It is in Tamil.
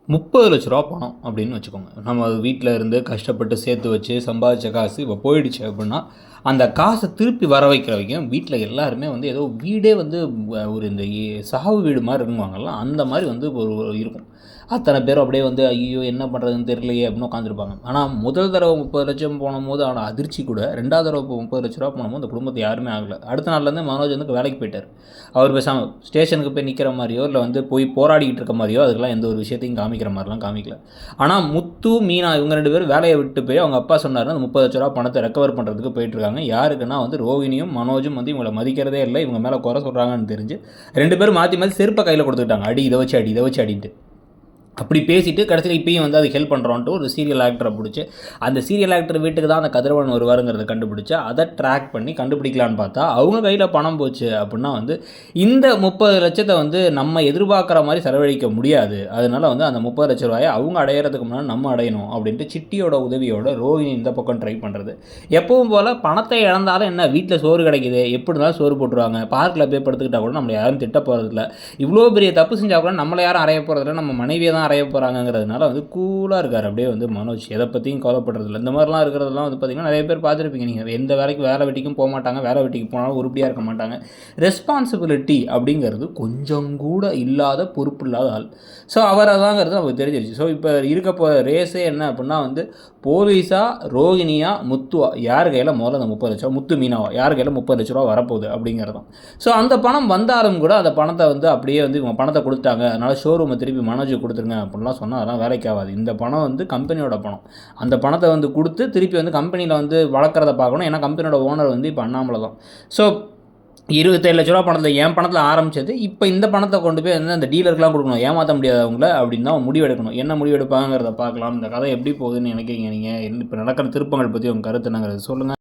ரூ. 30,00,000 பணம் அப்படின்னு வச்சுக்கோங்க. நம்ம அது வீட்ல இருந்து கஷ்டப்பட்டு சேர்த்து வச்சு சம்பாதிச்ச காசு இப்போ போயிடுச்சு அப்படின்னா, அந்த காச திருப்பி வர வைக்கிற வரைக்கும் வீட்ல எல்லாருமே வந்து ஏதோ வீடே வந்து ஒரு இந்த சாவு வீடு மாரி இருக்குங்குவாங்கல்ல, அந்த மாரி வந்து ஒரு ஒரு இருக்கும். அத்தன பேரும் அப்படியே வந்து ஐய்யயோ! என்ன பண்ணுறதுன்னு தெரியலையே அப்படின்னு உட்காந்துருப்பாங்க. ஆனா முதல் தடவ 30,00,000 போனம்போது ஆன அதிர்ச்சி கூட 2வது தடவ இப்போ ரூ. 30,00,000 போனம்போது அந்த குடும்பத்த யாருமே ஆகல. அடுத்த நாள்லேருந்து மனோஜ் வந்து வேலைக்கு போயிட்டாரு. அவர் பேசாம ஸ்டேஷனுக்கு போய் நிற்கிற மாரியோ, இல்லை வந்து போய் போராடிக்கிட்டு இருக்க மாரியோ, அதுக்கெல்லாம் எந்த ஒரு விஷயத்தையும் காமிக்கிற மாரிலாம் காமிக்கல. ஆனா முத்து, மீனா இவங்க 2 பேரும் வேலைய விட்டு போய் அவங்க அப்பா சொன்னாருன்னு அந்த ரூ. 30,00,000 பணத்த ரெக்கவர் பண்ணுறதுக்கு போயிட்டுருக்காங்க. யாருக்குன்னா வந்து ரோகிணியும், மனோஜும் வந்து இவங்கள மதிக்கிறதே இல்ல. இவங்க மேல குறை சொல்றாங்கன்னு தெரிஞ்சு 2 பேரும் மாத்தி மாத்தி செருப்ப கையில குடுத்துக்கிட்டாங்க. அடி இத வச்சு அடி, இத வச்சு அடின்ட்டு. அப்படி பேசிட்டு கடைசியில இப்பயும் வந்து அதுக்கு ஹெல்ப் பண்ணுறோன்ட்டு ஒரு சீரியல் ஆக்டரை பிடிச்சி, அந்த சீரியல் ஆக்டர் வீட்டுக்கு தான் அந்த கதிரவன் வருவாருங்கிறத கண்டுபிடிச்சு, அதை ட்ராக் பண்ணி கண்டுபிடிக்கலான்னு பார்த்தா, அவங்க கையில் பணம் போச்சு அப்படின்னா வந்து இந்த 30,00,000 வந்து நம்ம எதிர்பார்க்குற மாதிரி செலவழிக்க முடியாது. அதனால வந்து அந்த 30,00,000 அவங்க அடையிறதுக்கு முன்னாடி நம்ம அடையணும் அப்படின்ட்டு சிட்டியோட உதவியோட ரோஹிணி இந்த பக்கம் ட்ரை பண்ணுறது. எப்பவும் போல் பணத்தை இழந்தாலும் என்ன வீட்டில் சோறு கிடைக்குது, எப்படி இருந்தாலும் சோறு போட்டுருவாங்க. பார்க்கில் போய் படுத்துக்கிட்டா கூட நம்மளை யாரும் திட்ட போகிறதில்ல. இவ்வளோ பெரிய தப்பு செஞ்சால் கூட நம்மளை யாரும் அறைய போகிறதில்ல, நம்ம மனைவியை தான் அறைய போகிறாங்கங்கிறதுனால வந்து கூலாக இருக்கார். அப்படியே வந்து மனோஜ் எதை பற்றியும் கவலைப்படுறதில்ல. இந்த மாதிரிலாம் இருக்கிறதெல்லாம் வந்து பார்த்திங்கன்னா நிறைய பேர் பார்த்துருப்பீங்க. நீங்கள் எந்த வேலைக்கு வேலை வெட்டிக்கும் போக மாட்டாங்க, வேலை வெட்டிக்கு போனாலும் உருப்படியாக இருக்க மாட்டாங்க. ரெஸ்பான்சிபிலிட்டி அப்படிங்கிறது கொஞ்சம் கூட இல்லாத பொறுப்பு இல்லாத ஆள். ஸோ அவரை தாங்கிறது நமக்கு தெரிஞ்சிருச்சு. ஸோ இப்போ இருக்க போகிற ரேஸே என்ன அப்படின்னா வந்து போலீஸா, ரோகிணியா, முத்துவா யார் கையில் முதல்ல அந்த 30,00,000, முத்து மீனாவா யார் கையில் 30,00,000 வரப்போகுது அப்படிங்கிறதும். ஸோ அந்த பணம் வந்தாலும் கூட அந்த பணத்தை வந்து அப்படியே வந்து இவங்க பணத்தை கொடுத்தாங்க, அதனால் ஷோரூமை திருப்பி மனோஜுக்கு கொடுத்துருங்க அப்படின்லாம் சொன்னால் அதெல்லாம் வேலைக்கு ஆகாது. இந்த பணம் வந்து கம்பெனியோட பணம். அந்த பணத்தை வந்து கொடுத்து திருப்பி வந்து கம்பெனியில் வந்து வளர்க்குறத பார்க்கணும். ஏன்னா கம்பெனியோட ஓனர் வந்து இப்போ அண்ணாமலை தான். ஸோ ரூ. 27,00,000 பணத்தில் என் பணத்தில் ஆரம்பிச்சது இப்போ இந்த பணத்தை கொண்டு போய் வந்து அந்த டீலருக்குலாம் கொடுக்கணும், ஏமாற்ற முடியாது அவங்கள அப்படின்னு தான் முடிவு எடுக்கணும். என்ன முடிவு எடுப்பாங்கிறத பார்க்கலாம். இந்த கதை எப்படி போகுதுன்னு நினைக்கிறீங்க நீங்கள்? இப்போ நடக்கிற திருப்பங்கள் பற்றி உங்கள் கருத்து என்னங்கிறது சொல்லுங்கள்.